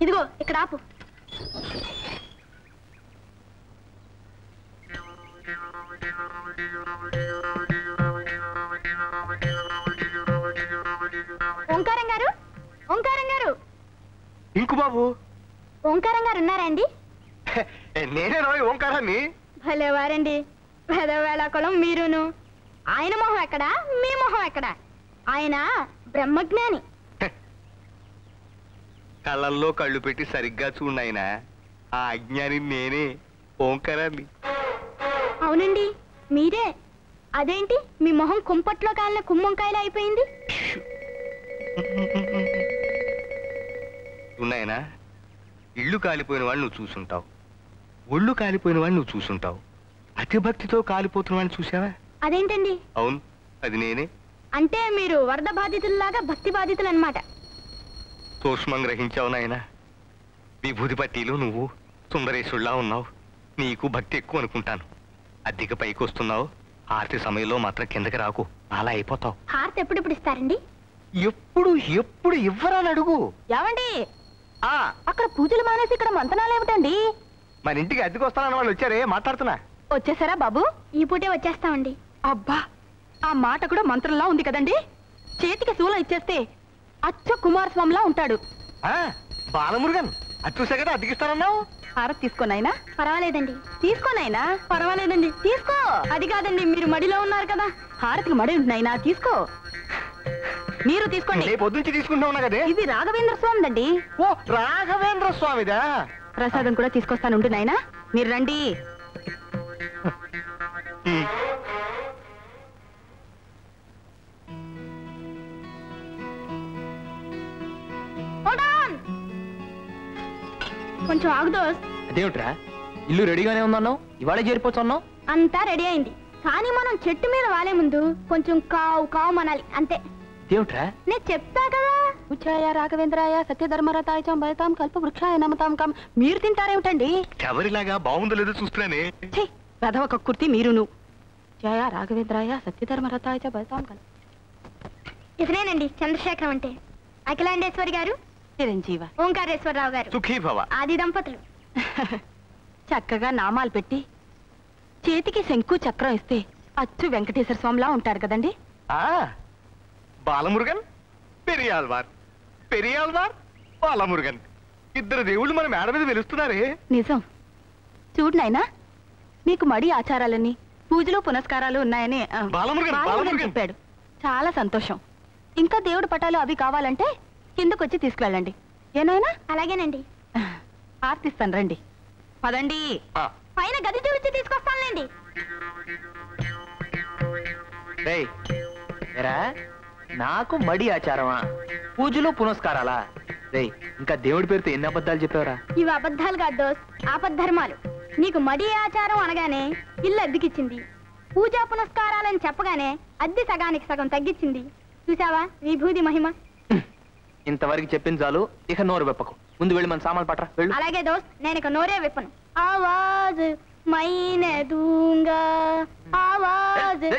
ఇదిగో ఇక్కడ ఆపు. ఓంకారం గారు, ఓంకారం గారు. ఇంకు బాబు. ఓంకారం గారు ఉన్నారా అండి? నేనే రోయ్ ఓంకారాన్ని. భలేవారండి, పెదవేళకులం మీరును. ఆయన మొహం ఎక్కడా, మీ మొహం ఎక్కడా? ఆయన బ్రహ్మజ్ఞాని. కళ్ళల్లో కళ్ళు పెట్టి సరిగ్గా చూడైనా ఆ అజ్ఞాని నేనే, ఓంకారాన్ని. అవునండి మీరే. అదేంటి మీ మొహం కుంపట్లో కాలిన కుమ్మంకాయలు అయిపోయింది? ఉన్నాయనా, ఇళ్ళు కాలిపోయిన వాళ్ళు నువ్వు చూసుంటావు, ఒళ్ళు కాలిపోయిన వాళ్ళు నువ్వు చూసుంటావు, అతిభక్తితో కాలిపోతున్న వాళ్ళని చూసావా? అదేంటండి? అవును, అది నేనే. అంటే మీరు వరద బాధితుల్లాగా భక్తి బాధితులు అన్నమాట. సూక్ష్మం గ్రహించావు నాయనా. విభూతి పట్టీలు నువ్వు సుందరేశ్వరులా ఉన్నావు. నీకు భక్తి ఎక్కువ అనుకుంటాను. అద్దెకి పైకి వస్తున్నావు, ఆర్తి సమయంలో మాత్రం కిందకి రాకు, అలా అయిపోతావు. హారతి ఎప్పుడెప్పుడు ఇస్తారండి? ఎప్పుడు ఎప్పుడు ఇవ్వరని అడుగు. ఏమండి, అక్కడ పూజలు మానేసి ఇక్కడ మంతనాలు ఏమిటండి? మన ఇంటికి అద్దెకి వస్తానన్న వాళ్ళు వచ్చారే, మాట్లాడుతున్నా. వచ్చేసారా బాబు? ఈ పూటే వచ్చేస్తామండి. అబ్బా, ఆ మాట కూడా మంత్రంలా ఉంది కదండి. చేతికి శూలం ఇచ్చేస్తే అచ్చ కుమారస్వామిలా ఉంటాడు. బాలమురుగన్, అది చూసా కదా అద్దెకిస్తానన్నావు. హారతి తీసుకోనైనా? పర్వాలేదండి. తీసుకోనైనా? పర్వాలేదండి. తీసుకో. అది కాదండి, మీరు మడిలో ఉన్నారు కదా. హారతికి మడి ఉంటున్నాయినా, తీసుకో. మీరు తీసుకోండి. పొద్దుంచి తీసుకుంటా కదే. ఇది రాఘవేంద్ర స్వామిదండి. ఓ, రాఘవేంద్ర స్వామిదా? ప్రసాదం కూడా తీసుకొస్తానుండు నాయనా, మీరు రండి. కొంచెం ఆగుదో. అదేమిట్రా, ఇల్లు రెడీగానే ఉందన్నావు, ఇవాళే చేరిపోవచ్చు అన్నావు. అంతా రెడీ అయింది, కానీ మనం చెట్టు మీద వాలే ముందు కొంచెం కావు కావు మనాలి అంతే. ఏమిట్రా? నేను చెప్తా కదా. ఉచ్చాయ రాఘవేంద్రాయ సత్యధర్మరతాయ భయతాం కల్ప వృక్షాయ నమతాం కాం. మీరు తింటారేమిటండి? ఎవరిలాగా బాగుందో లేదో చూస్తున్నానే. రథవ కక్కుర్తి మీరును. జయ రాఘవేంద్రాయ సత్యధర్మరతాయ భయతాం కల్ప. ఇతనేనండి చంద్రశేఖరం అంటే. అఖిలాండేశ్వరి గారు, చిరంజీవ ఓంకారేశ్వరరావు గారు, సుఖీ భవ. ఆది దంపతులు. చక్కగా నామాలు పెట్టి చేతికి శంకు చక్రం ఇస్తే అచ్చు వెంకటేశ్వర స్వామిలా ఉంటాడు కదండి. బాలమురుగన్, పెరియాల్వార్, పెరియాల్వార్, బాలమురుగన్, ఇద్దరు దేవుళ్ళు మన మేడ మీద వెలుస్తున్నారే. నిజం. చూడు నాయనా, మీకు మడి ఆచారాలని పూజలు పునస్కారాలు ఉన్నాయని బాలమురుగన్ చెప్పాడు. చాలా సంతోషం. ఇంకా దేవుడి పటాలు అవి కావాలంటే కిందకొచ్చి తీసుకువెళ్ళండి. ఏనాయనా? అలాగేనండి. ఆర్తిస్తాను, రండి. పదండి. పైన గది చూపించి తీసుకొస్తానులేండి. నాకు మడి ఆచారమా, పూజలు పునస్కారాలా? రేయ్, ఇంకా దేవుడి పేరుతో ఎన్ని అబద్ధాలు చెప్పావరా? ఇవి అబద్ధాలు కాదు దోస్, ఆపద్ధర్మాలు. నీకు మడి ఆచారం అనగానే ఇల్లు అద్దెకిచ్చింది, పూజా పునస్కారాలని చెప్పగానే అద్దె సగానికి సగం తగ్గించింది. చూసావా విభూది మహిమ? ఇంతవరకు చెప్పింది చాలు, ఇక నోరు వెప్పకు. ముందు వెళ్ళి మన సామాన్లు పట్రా, వెళ్ళు. అలాగే దోస్త్, నేను ఇక నోరే విప్పను. ఆవాజ్ మైనే దూంగా, ఆవాజ్.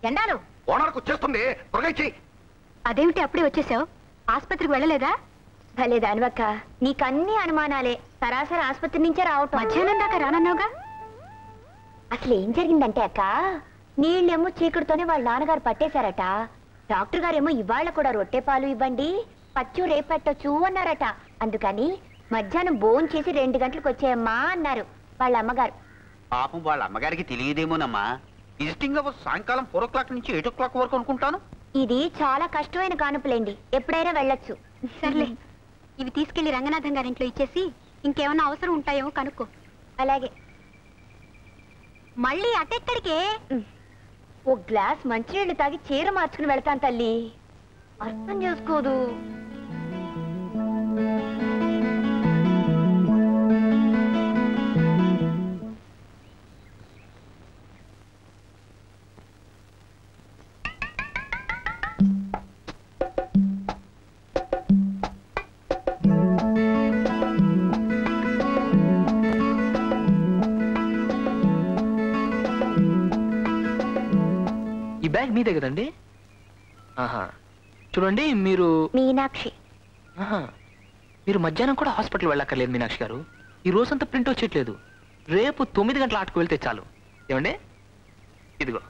ఎండాలు ఓనర్కు వచ్చేస్తుంది, త్వరగా ఇచ్చేయ్. అదేమిటి అప్పుడే వచ్చేసావు? ఆస్పత్రికి వెళ్ళలేదా? భలేదా అనువక్క, నీకన్నీ అనుమానాలే. సరాసరి ఆస్పత్రి నుంచే రావటం. మధ్యాహ్నం దాకా రానన్నావుగా. అసలు ఏం జరిగిందంటే అక్క, నీళ్ళేమో చీకటితోనే వాళ్ళ నాన్నగారు పట్టేశారట. డాక్టర్ గారేమో ఇవాళ కూడా రొట్టె పాలు ఇవ్వండి, పచ్చు రేపు పెట్టొచ్చు అన్నారట. అందుకని మధ్యాహ్నం భోజనం చేసి 2 గంటలకు వచ్చేయమ్మా అన్నారు వాళ్ళ అమ్మగారు. పాపం వాళ్ళ అమ్మగారికి తెలియదేమోనమ్మా. విజిటింగ్ అవర్స్ సాయంకాలం 4 o'clock నుంచి 8 o'clock వరకు అనుకుంటాను. ఇది చాలా కష్టమైన కానుపులేండి, ఎప్పుడైనా వెళ్ళొచ్చు. సర్లే, ఇవి తీసుకెళ్లి రంగనాథం గారింట్లో ఇచ్చేసి ఇంకేమన్నా అవసరం ఉంటాయేమో కనుక్కో. అలాగే. మళ్ళీ అటెక్కడికే? ఓ గ్లాస్ మంచినీళ్లు తాగి చీర మార్చుకుని వెళ్తాను తల్లి. అర్థం చేసుకోదు. ఈ బ్యాగ్ మీదే కదండి? ఆహా, చూడండి మీరు మీనాక్షి. ఆహా, మీరు మధ్యాహ్నం కూడా హాస్పిటల్ వెళ్ళక్కర్లేదు మీనాక్షి గారు. ఈ రోజంతా ప్రింట్ వచ్చేట్లేదు. రేపు 9 గంటల ఆటకు వెళ్తే చాలు. ఏమండి? ఇదిగో.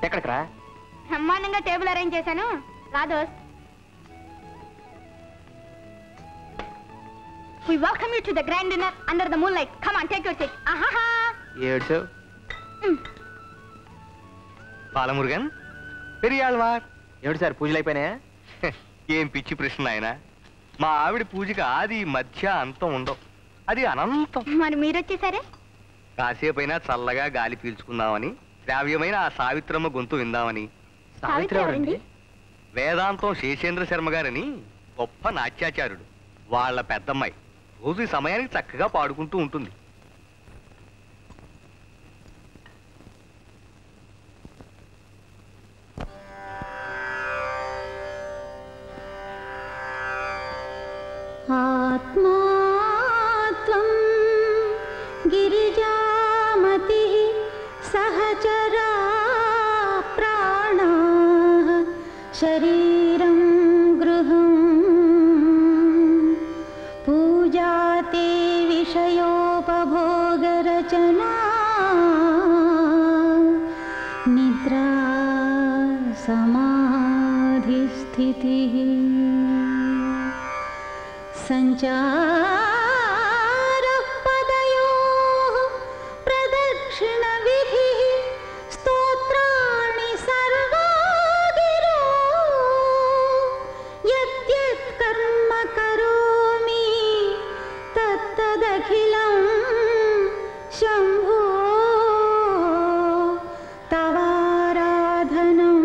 ఎక్కడికరా? బ్రహ్మాండంగా టేబుల్ అరేంజ్ చేశాను. రా దోస్త్. We welcome you to the grand dinner under the moonlight. Come on, take your seat. Ahaha. ఏడ్చో. Balamurugan Periyalvar. ఏమిటి సార్, పూజలు అయిపోయినాయా? ఏం పిచ్చి ప్రశ్న ఆయన. మా ఆవిడ పూజకి ఆది మధ్య అంతం ఉండవు, అది అనంతం. మరి మీరు వచ్చేసారే? కాసేపైనా చల్లగా గాలి పీల్చుకుందామని, శ్రావ్యమైన ఆ సావిత్రమ్మ గొంతు విందామని. సావిత్రి ఎవరండి? వేదాంతం శేషేంద్ర శర్మ గారని గొప్ప నాట్యాచార్యుడు. వాళ్ళ పెద్దమ్మాయి రోజు ఈ సమయానికి చక్కగా పాడుకుంటూ ఉంటుంది. ఆత్మాత్వం గిరిజామతి సహచరా ప్రాణా శరీరం గృహం పూజాతే విషయోపభోగరచనా నిద్రా సమాధిస్థితిః సంచారః పదయోః ప్రదక్షిణ విధిః స్తోత్రాణి సర్వా గిరో యద్యత్ కర్మ కరోమి తత్తదఖిలం శంభో తవారాధనం.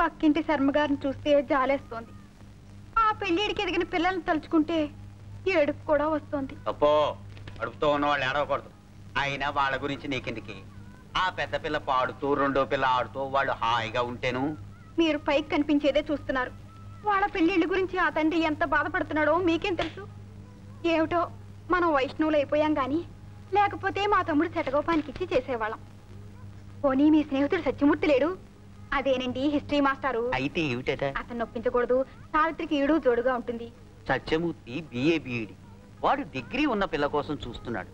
పక్కింటి శర్మగారిని చూస్తే జాలేస్తోంది. ఆ పెళ్ళిడికి ఎదిగిన పిల్లల్ని తలుచుకుంటే ఏడుపు కూడా వస్తోంది. అప్పో, అడుపుతో ఉన్న వాళ్ళు ఏడవకూడదు. అయినా వాళ్ళ గురించి నీకెందుకి? ఆ పెద్ద పిల్ల పాడుతూ రెండో పిల్ల ఆడుతూ వాళ్ళు హాయిగా ఉంటేను. మీరు పైకి కనిపించేదే చూస్తున్నారు. వాళ్ళ పెళ్ళిళ్ళ గురించి ఆ తండ్రి ఎంత బాధపడుతున్నాడో మీకేం తెలుసు? ఏమిటో మనం వైష్ణవులు అయిపోయాం గాని, లేకపోతే మా తమ్ముడు శటగోపానికి ఇచ్చి చేసేవాళ్ళం. పోనీ మీ స్నేహితుడు సత్యమూర్తి లేడు? అదేనండి హిస్టరీ మాస్టారు. అయితే ఏమిటట? అతను నొప్పించకూడదు. సావిత్రికి ఈడు తోడుగా ఉంటుంది. Satyamurthy BA BEd. వాడు డిగ్రీ ఉన్న పిల్ల కోసం చూస్తున్నాడు.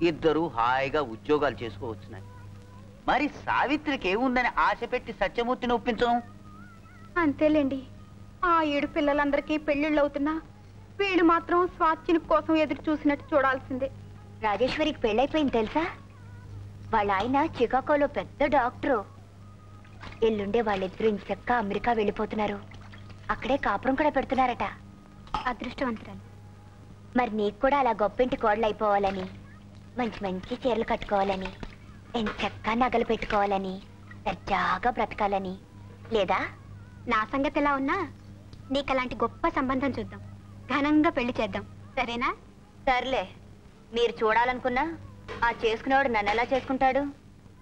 ఇద్దరు హాయిగా ఉద్యోగాలు చేసుకోవచ్చున్నాయి. మరి సావిత్రికి ఏముందని ఆశ పెట్టి సత్యమూర్తిని ఒప్పించం? అంతేలేండి. ఆ 7 పిల్లలందరికీ పెళ్లిళ్ళు అవుతున్నా వీళ్ళు మాత్రం స్వాచ్ఛిని కోసం ఎదురు చూసినట్టు చూడాల్సిందే. రాజేశ్వరికి పెళ్ళైపోయింది తెలుసా? వాళ్ళ ఆయన చికాగోలో పెద్ద డాక్టరు. ఎల్లుండే వాళ్ళిద్దరూ ఇంచక్క అమెరికా వెళ్ళిపోతున్నారు. అక్కడే కాపురం కూడా పెడుతున్నారట. అదృష్టవంతురాలు. మరి నీకు కూడా అలా గొప్పింటి కోడలు అయిపోవాలని, మంచి మంచి చీరలు కట్టుకోవాలని, ఎంచక్క నగలు పెట్టుకోవాలని, దర్జాగా బ్రతకాలని లేదా? నా సంగతి ఎలా ఉన్నా నీకు అలాంటి గొప్ప సంబంధం చూద్దాం. ఘనంగా పెళ్లి చేద్దాం. సరేనా? సర్లే. మీరు చూడాలనుకున్నా ఆ చేసుకునేవాడు నన్ను ఎలా చేసుకుంటాడు?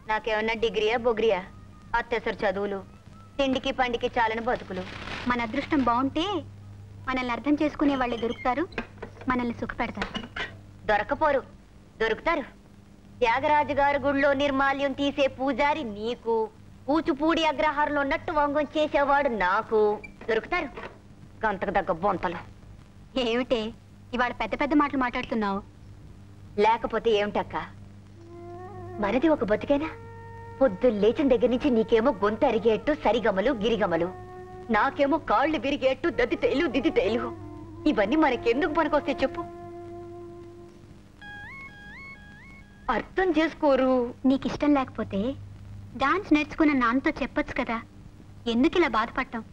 నాకేమన్నా డిగ్రీయా బొగ్రియా? అత్యవసర చదువులు, తిండికి పండికి చాలని బతుకులు. మన అదృష్టం బాగుంటే మనల్ని అర్థం చేసుకునే వాళ్ళే దొరుకుతారు, మనల్ని సుఖపెడతారు. దొరకపోరు, దొరుకుతారు. త్యాగరాజు గారి గుళ్ళో నిర్మాల్యం తీసే పూజారి నీకు, కూచిపూడి అగ్రహారంలో ఉన్నట్టు వంగం చేసేవాడు నాకు దొరుకుతారు. గంతకు దగ్గ బొంతలు. ఏమిటే ఇవాళ పెద్ద పెద్ద మాటలు మాట్లాడుతున్నావు? లేకపోతే ఏమిటక్క? మనది ఒక బతికేనా? పొద్దు లేచిన దగ్గర నుంచి నీకేమో గొంతు అరిగేట్టు సరిగమలు గిరిగమలు, నాకేమో కాళ్ళు విరిగేట్టు దద్దితేలు దిద్దితేలు. ఇవన్నీ మనకెందుకు పనికొస్తే చెప్పు? అర్థం చేసుకోరు. నీకిష్టం లేకపోతే డాన్స్ నేర్చుకున్న నాన్నతో చెప్పొచ్చు కదా, ఎందుకు ఇలా బాధపడటం?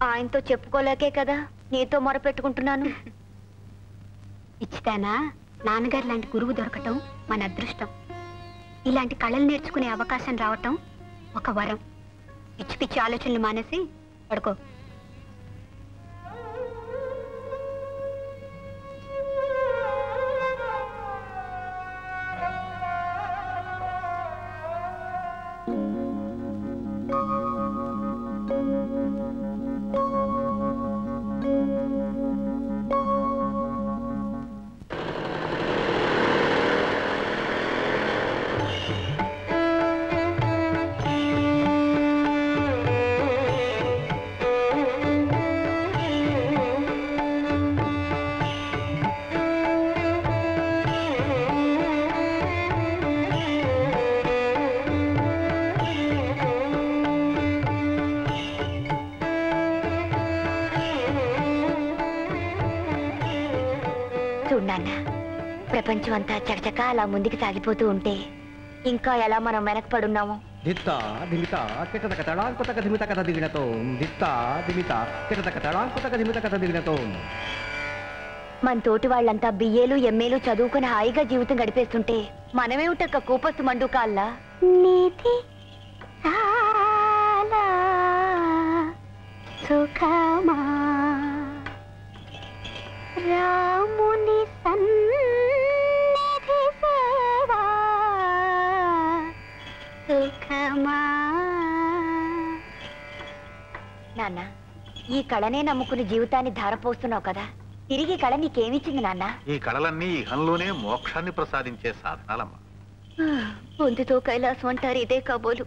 ఆయనతో చెప్పుకోలేకే కదా నీతో మొరపెట్టుకుంటున్నాను. ఇచ్చితానా నాన్నగారు లాంటి గురువు దొరకటం మన అదృష్టం. ఇలాంటి కళలు నేర్చుకునే అవకాశం రావటం ఒక వరం. పిచ్చి పిచ్చి ఆలోచనలు మానేసి పడుకో. చూడన్నా, ప్రపంచం అంతా చకచక అలా ముందుకు సాగిపోతూ ఉంటే ఇంకా ఎలా మనం వెనకపడున్నాము. దిత్తా దిమిత కిటతక తడాంకుతక దిమిత కథ దిగినతో దిత్తా దిమిత కిటతక తడాంకుతక దిమిత కథ దిగినతో. మన తోటి వాళ్ళంతా బిఏలు ఎంఏలు చదువుకుని హాయిగా జీవితం గడిపేస్తుంటే మనమేమిటక్క కూపస్తు మండుకాల్లా? నీతి చాలా సుఖమా రాముని సన్నిధి సేవా సుఖమా. నాన్న, ఈ కళనే నమ్ముకుని జీవితాన్ని ధారపోస్తున్నావు కదా, తిరిగి కళ నీకేమిచ్చింది నాన్న? ఈ కళలన్నీ ఇహంలోనే మోక్షాన్ని ప్రసాదించే సాధనాలమ్మా. పొందుతో కైలాసం అంటారు, ఇదే కాబోలు.